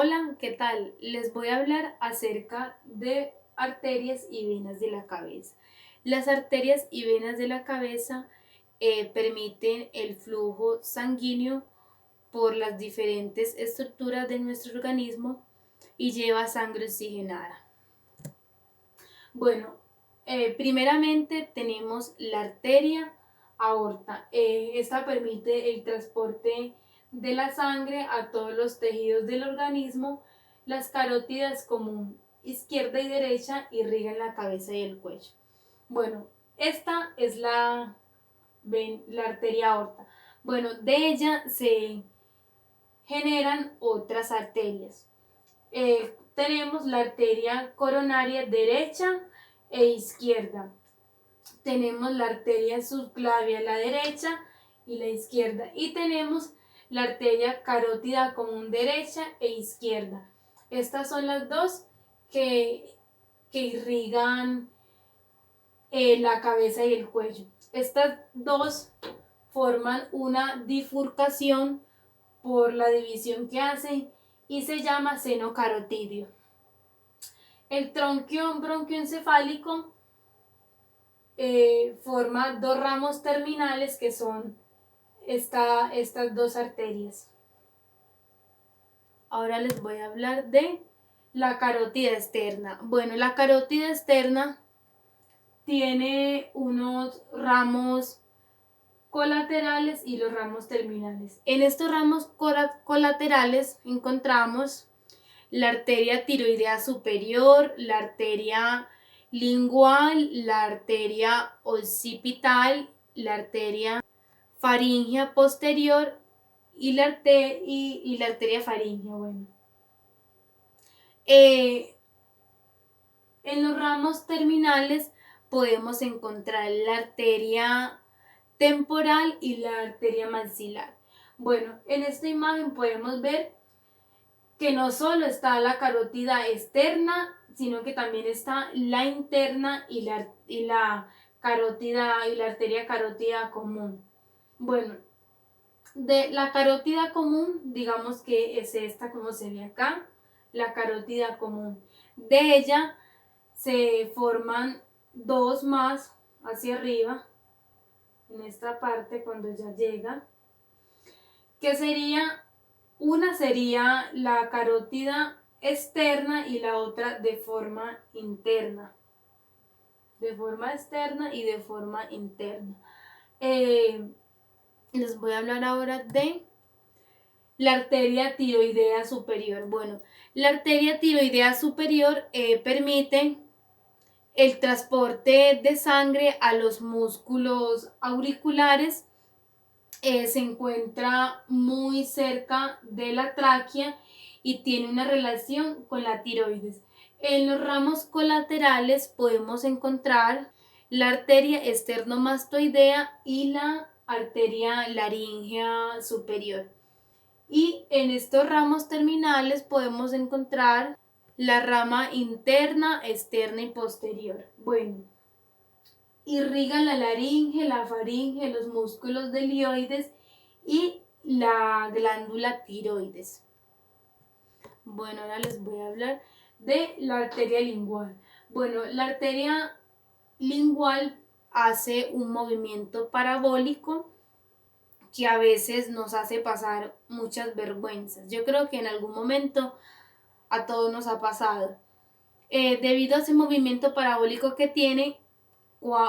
Hola, ¿qué tal? Les voy a hablar acerca de arterias y venas de la cabeza. Las arterias y venas de la cabeza permiten el flujo sanguíneo por las diferentes estructuras de nuestro organismo y lleva sangre oxigenada. Bueno, primeramente tenemos la arteria aorta. Esta permite el transporte de la sangre a todos los tejidos del organismo. Las carótidas común, izquierda y derecha, irrigan la cabeza y el cuello. Bueno, esta es la arteria aorta. Bueno, de ella se generan otras arterias. Tenemos la arteria coronaria derecha e izquierda. Tenemos la arteria subclavia a la derecha y la izquierda. Y tenemos la arteria carótida común derecha e izquierda. Estas son las dos que irrigan la cabeza y el cuello. Estas dos forman una bifurcación por la división que hacen y se llama seno carotidio. El tronquio bronquioencefálico forma dos ramos terminales que son estas dos arterias. Ahora les voy a hablar de la carótida externa. Bueno, la carótida externa tiene unos ramos colaterales y los ramos terminales. En estos ramos colaterales encontramos la arteria tiroidea superior, la arteria lingual, la arteria occipital, la arteria faríngea posterior y la arteria faríngea. Bueno. En los ramos terminales podemos encontrar la arteria temporal y la arteria maxilar. Bueno, en esta imagen podemos ver que no solo está la carótida externa, sino que también está la interna y la carótida y la arteria carótida común. Bueno, de la carótida común, digamos que es esta como se ve acá, la carótida común. De ella se forman dos más hacia arriba, en esta parte cuando ya llega, que una sería la carótida externa y la otra de forma interna. De forma externa y de forma interna. Les voy a hablar ahora de la arteria tiroidea superior. Bueno, la arteria tiroidea superior permite el transporte de sangre a los músculos auriculares. Se encuentra muy cerca de la tráquea y tiene una relación con la tiroides. En los ramos colaterales podemos encontrar la arteria esternomastoidea y la arteria laríngea superior. Y en estos ramos terminales podemos encontrar la rama interna, externa y posterior. Bueno, irrigan la laringe, la faringe, los músculos delioides y la glándula tiroides. Bueno, ahora les voy a hablar de la arteria lingual. Bueno, la arteria lingual hace un movimiento parabólico que a veces nos hace pasar muchas vergüenzas. Yo creo que en algún momento a todos nos ha pasado. Debido a ese movimiento parabólico que tiene,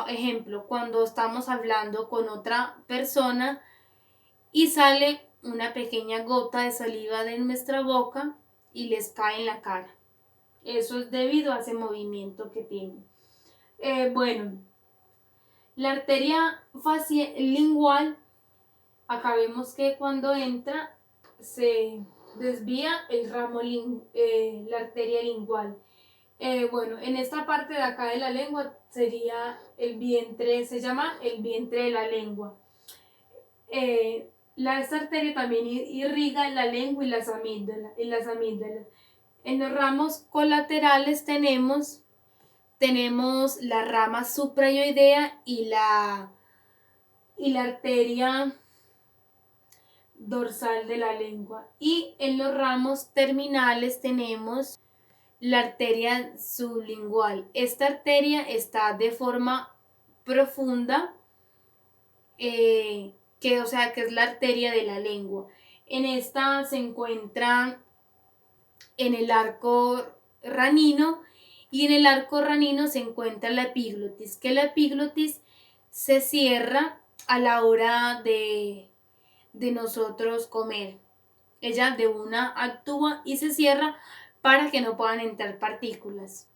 ejemplo, cuando estamos hablando con otra persona y sale una pequeña gota de saliva de nuestra boca y les cae en la cara. Eso es debido a ese movimiento que tiene. Bueno, la arteria lingual, acá vemos que cuando entra se desvía el ramo, la arteria lingual. Bueno, en esta parte de acá de la lengua sería el vientre, se llama el vientre de la lengua. Esta arteria también irriga la lengua y las amígdalas. En los ramos colaterales tenemos la rama suprayoidea y la arteria dorsal de la lengua. Y en los ramos terminales tenemos la arteria sublingual. Esta arteria está de forma profunda, que es la arteria de la lengua. En esta se encuentra en el arco ranino, y en el arco ranino se encuentra la epiglotis, que la epiglotis se cierra a la hora de nosotros comer. Ella de una actúa y se cierra para que no puedan entrar partículas.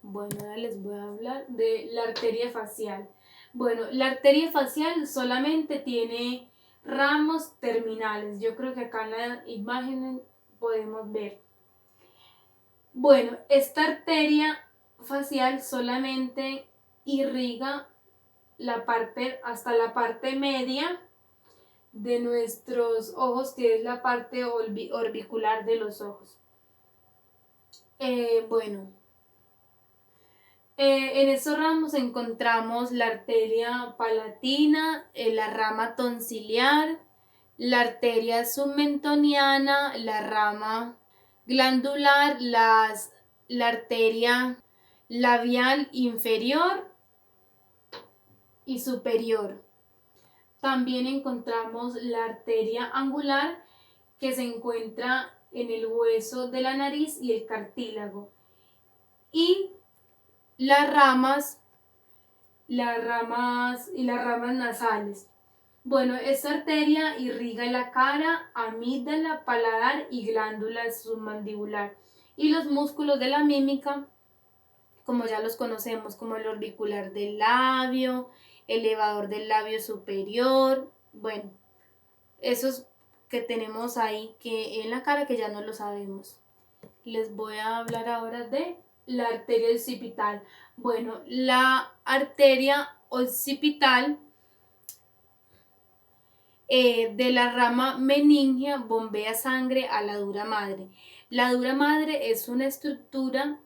Bueno, ahora les voy a hablar de la arteria facial. Bueno, la arteria facial solamente tiene ramos terminales. Yo creo que acá en la imagen podemos ver. Bueno, esta arteria facial solamente irriga hasta la parte media de nuestros ojos, que es la parte orbicular de los ojos. En estos ramos encontramos la arteria palatina, la rama tonsiliar, la arteria submentoniana, la rama glandular, la arteria labial inferior y superior. También encontramos la arteria angular, que se encuentra en el hueso de la nariz y el cartílago. Y las ramas nasales. Bueno, esta arteria irriga la cara, amígdala, paladar y glándula submandibular. Y los músculos de la mímica, como ya los conocemos, como el orbicular del labio, elevador del labio superior. Bueno, esos que tenemos ahí que en la cara, que ya no lo sabemos. Les voy a hablar ahora de la arteria occipital. Bueno, la arteria occipital de la rama meningia bombea sangre a la dura madre. La dura madre es una estructura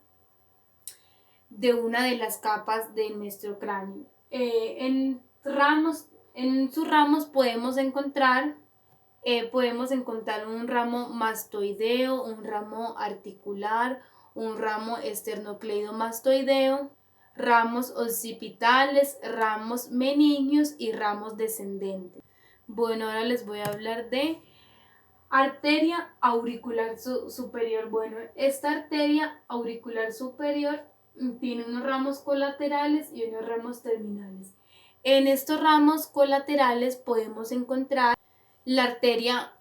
de una de las capas de nuestro cráneo. En sus ramos podemos encontrar un ramo mastoideo, un ramo articular, un ramo esternocleidomastoideo, ramos occipitales, ramos meningios y ramos descendentes. Bueno, ahora les voy a hablar de arteria auricular superior. Bueno, esta arteria auricular superior tiene unos ramos colaterales y unos ramos terminales. En estos ramos colaterales podemos encontrar la arteria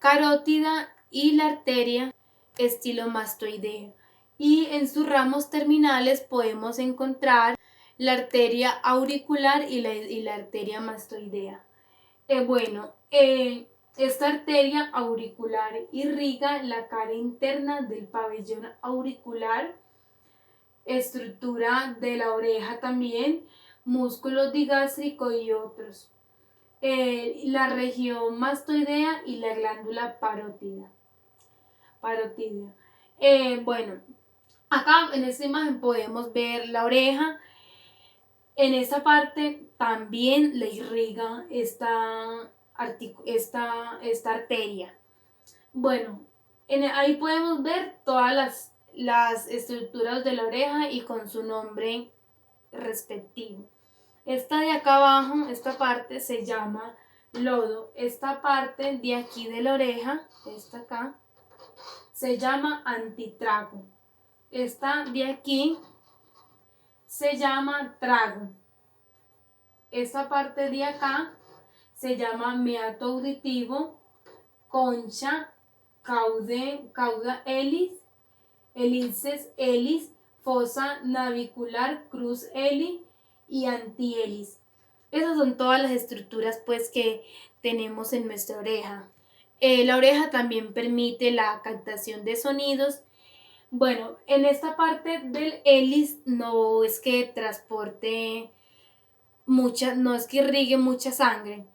carótida y la arteria estilomastoidea. Y en sus ramos terminales podemos encontrar la arteria auricular y la arteria mastoidea. Esta arteria auricular irriga la cara interna del pabellón auricular, estructura de la oreja también, músculo digástrico y otros. La región mastoidea y la glándula parótida. Acá en esta imagen podemos ver la oreja. En esta parte también le irriga esta arteria. Bueno, ahí podemos ver todas las estructuras de la oreja y con su nombre respectivo. Esta de acá abajo, esta parte se llama lodo. Esta parte de aquí de la oreja, esta acá, se llama antitrago. Esta de aquí se llama trago. Esta parte de acá se llama meato auditivo, concha, cauda elis, helices elis, fosa navicular, cruz elis y antielis. Esas son todas las estructuras pues que tenemos en nuestra oreja. La oreja también permite la captación de sonidos. Bueno, en esta parte del hélice no es que transporte no es que irrigue mucha sangre.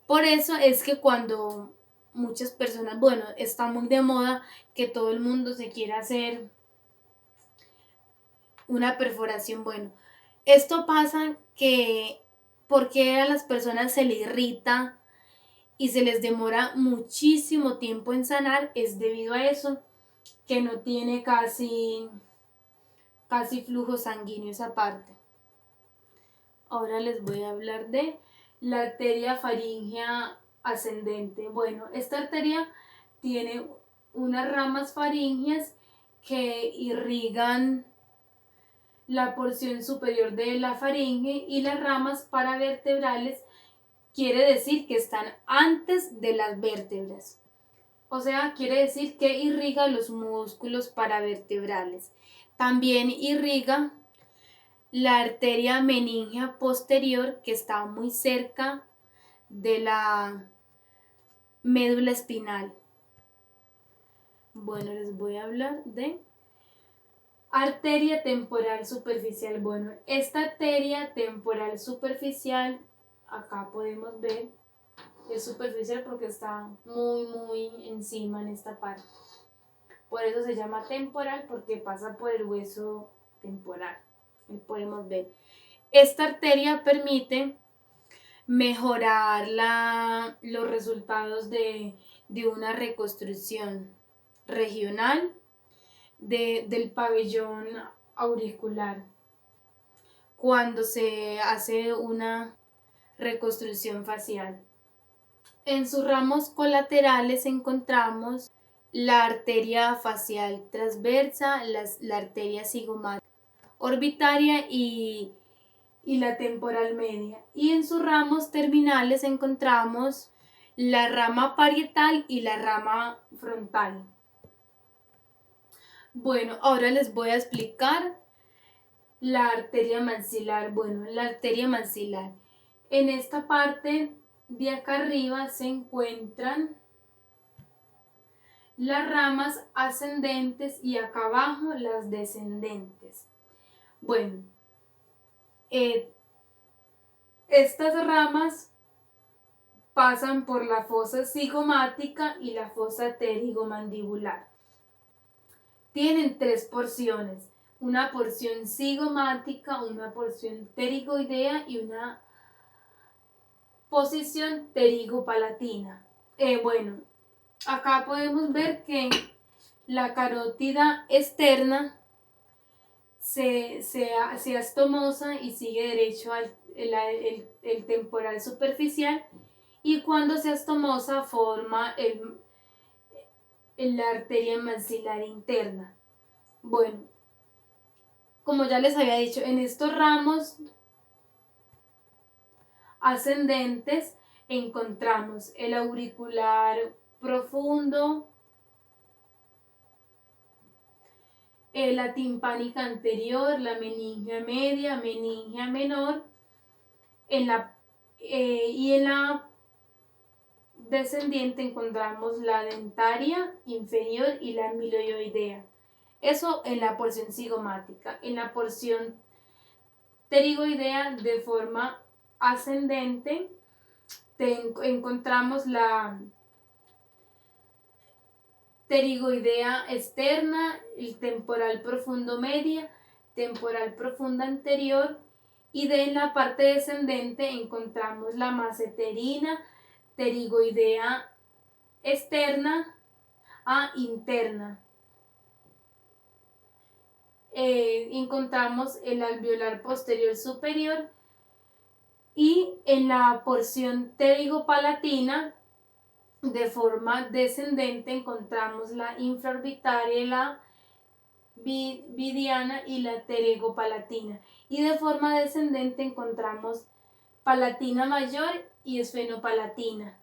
Por eso es que cuando muchas personas, está muy de moda que todo el mundo se quiera hacer una perforación. Esto pasa porque a las personas se le irrita y se les demora muchísimo tiempo en sanar, es debido a eso, que no tiene casi flujo sanguíneo esa parte. Ahora les voy a hablar de la arteria faríngea ascendente. Bueno, esta arteria tiene unas ramas faríngeas que irrigan la porción superior de la faringe, y las ramas paravertebrales quiere decir que están antes de las vértebras. O sea, quiere decir que irriga los músculos paravertebrales. También irriga la arteria meningea posterior, que está muy cerca de la médula espinal. Bueno, les voy a hablar de arteria temporal superficial. Bueno, esta arteria temporal superficial, acá podemos ver, es superficial porque está muy encima en esta parte. Por eso se llama temporal, porque pasa por el hueso temporal. Ahí podemos ver. Esta arteria permite mejorar los resultados de una reconstrucción regional del pabellón auricular cuando se hace una reconstrucción facial. En sus ramos colaterales encontramos la arteria facial transversa, la arteria cigomática orbitaria y la temporal media. Y en sus ramos terminales encontramos la rama parietal y la rama frontal. Bueno, ahora les voy a explicar la arteria maxilar. Bueno, la arteria maxilar. En esta parte de acá arriba se encuentran las ramas ascendentes y acá abajo las descendentes. Bueno, estas ramas pasan por la fosa cigomática y la fosa pterigomandibular. Tienen tres porciones: una porción cigomática, una porción pterigoidea y una posición pterigopalatina. Bueno, acá podemos ver que la carótida externa se astomosa y sigue derecho al el temporal superficial, y cuando se astomosa forma la arteria maxilar interna. Bueno, como ya les había dicho, en estos ramos ascendentes encontramos el auricular profundo, la timpánica anterior, la meningea media, meningea menor, y en la descendiente encontramos la dentaria inferior y la amiloidea. Eso en la porción cigomática. En la porción pterigoidea, de forma ascendente, encontramos la pterigoidea externa, el temporal profundo media, temporal profunda anterior, y en la parte descendente encontramos la masseterina, pterigoidea externa a interna. Encontramos el alveolar posterior superior, y en la porción pterigopalatina, de forma descendente, encontramos la infraorbitaria, la vidiana y la pterigopalatina, y de forma descendente encontramos palatina mayor y esfenopalatina.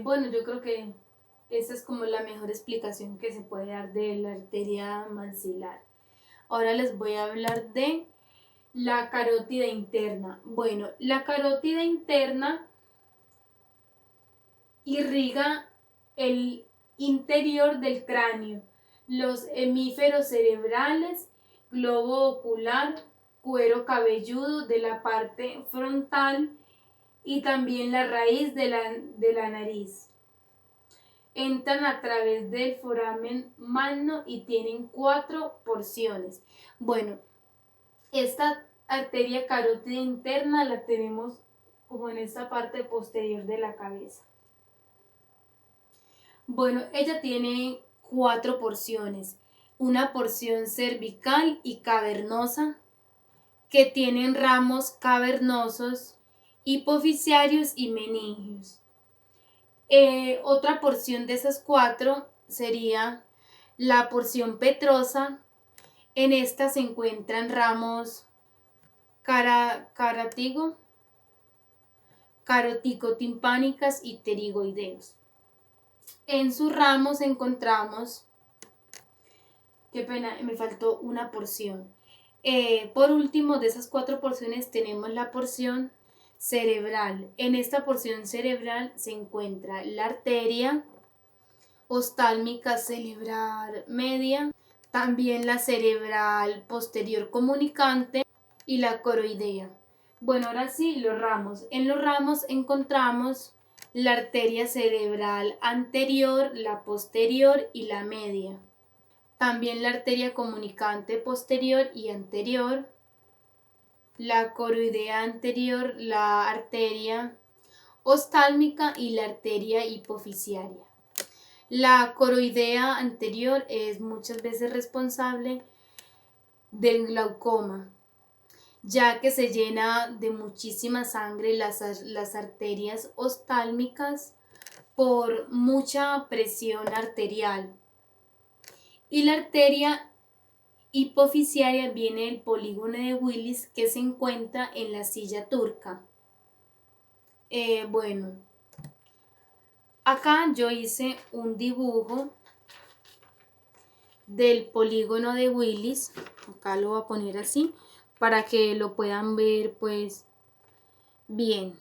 Bueno, yo creo que esa es como la mejor explicación que se puede dar de la arteria maxilar. Ahora les voy a hablar de la carótida interna. Bueno, la carótida interna irriga el interior del cráneo, los hemisferios cerebrales, globo ocular, cuero cabelludo de la parte frontal y también la raíz de la nariz. Entran a través del foramen magno y tienen 4 porciones. Bueno, esta arteria carótida interna la tenemos como en esta parte posterior de la cabeza. Bueno, ella tiene 4 porciones. Una porción cervical y cavernosa, que tienen ramos cavernosos, hipoficiarios y meningios. Otra porción de esas 4 sería la porción petrosa. En esta se encuentran ramos caroticotimpánicas y pterigoideos. En sus ramos encontramos, qué pena, me faltó una porción. Por último, de esas 4 porciones tenemos la porción cerebral. En esta porción cerebral se encuentra la arteria oftálmica cerebral media, también la cerebral posterior comunicante y la coroidea. Bueno, ahora sí, los ramos. En los ramos encontramos la arteria cerebral anterior, la posterior y la media. También la arteria comunicante posterior y anterior, la coroidea anterior, la arteria oftálmica y la arteria hipoficiaria. La coroidea anterior es muchas veces responsable del glaucoma, ya que se llena de muchísima sangre las arterias oftálmicas por mucha presión arterial. Y la arteria hipoficiaria viene del polígono de Willis, que se encuentra en la silla turca. Bueno, acá yo hice un dibujo del polígono de Willis. Acá lo voy a poner así para que lo puedan ver pues bien.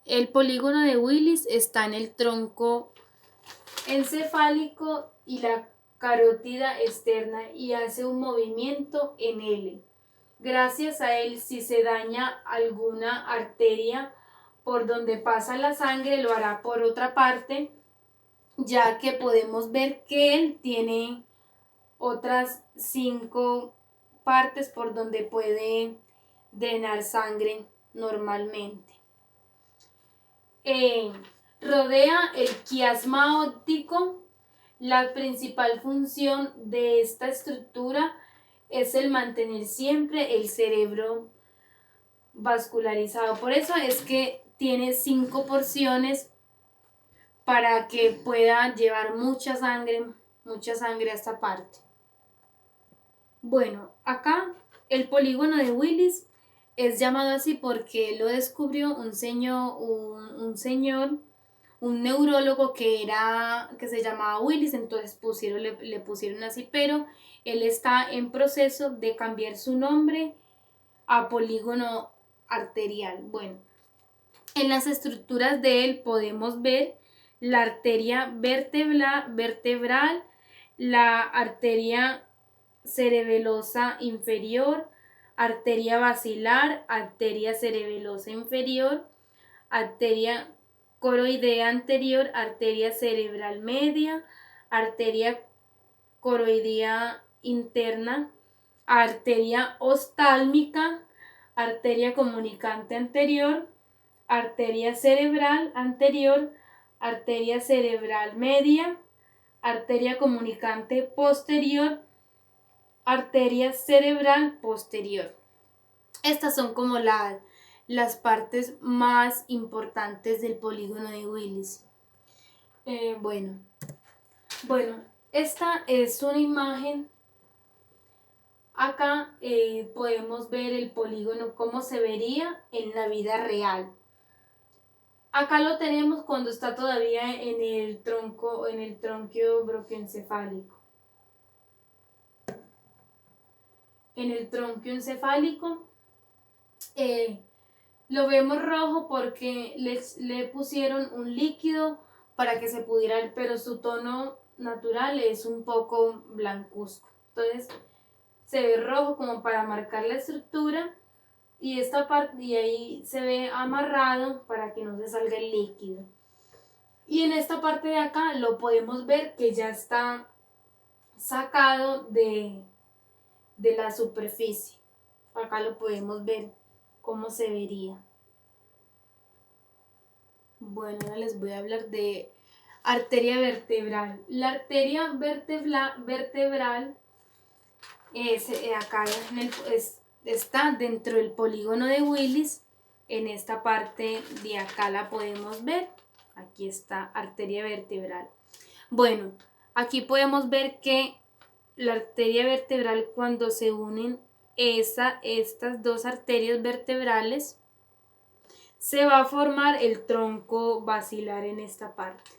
El polígono de Willis está en el tronco encefálico y la carótida externa y hace un movimiento en L. Gracias a él, si se daña alguna arteria por donde pasa la sangre, lo hará por otra parte, ya que podemos ver que él tiene otras 5 partes por donde puede drenar sangre normalmente. Rodea el quiasma óptico. La principal función de esta estructura es el mantener siempre el cerebro vascularizado. Por eso es que tiene 5 porciones para que pueda llevar mucha sangre a esta parte. Bueno, acá el polígono de Willis es llamado así porque lo descubrió un señor, un neurólogo que se llamaba Willis, entonces le pusieron así, pero él está en proceso de cambiar su nombre a polígono arterial. Bueno, en las estructuras de él podemos ver la arteria vertebral, la arteria cerebelosa inferior, arteria basilar, arteria cerebelosa inferior, arteria coroidea anterior, arteria cerebral media, arteria coroidea interna, arteria oftálmica, arteria comunicante anterior, arteria cerebral anterior, arteria cerebral media, arteria comunicante posterior, arteria cerebral posterior. Estas son como las partes más importantes del polígono de Willis. Bueno, esta es una imagen. Acá podemos ver el polígono cómo se vería en la vida real. Acá lo tenemos cuando está todavía en el tronquio brachioencefálico. En el tronquio encefálico lo vemos rojo porque le pusieron un líquido para que se pudiera ver, pero su tono natural es un poco blancuzco. Entonces se ve rojo como para marcar la estructura y esta parte y ahí se ve amarrado para que no se salga el líquido. Y en esta parte de acá lo podemos ver que ya está sacado de la superficie. Acá lo podemos ver cómo se vería. Bueno, ahora les voy a hablar de arteria vertebral. La arteria vertebral es, acá está dentro del polígono de Willis. En esta parte de acá la podemos ver. Aquí está arteria vertebral. Bueno, aquí podemos ver que la arteria vertebral, cuando se unen estas dos arterias vertebrales, se va a formar el tronco basilar en esta parte.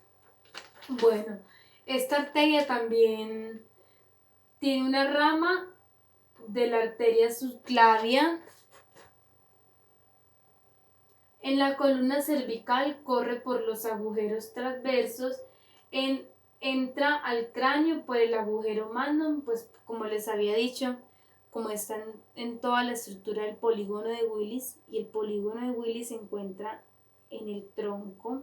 Bueno, esta arteria también tiene una rama de la arteria subclavia. En la columna cervical corre por los agujeros transversos, entra al cráneo por el agujero magnum, pues como les había dicho, como están en toda la estructura del polígono de Willis, y el polígono de Willis se encuentra en el tronco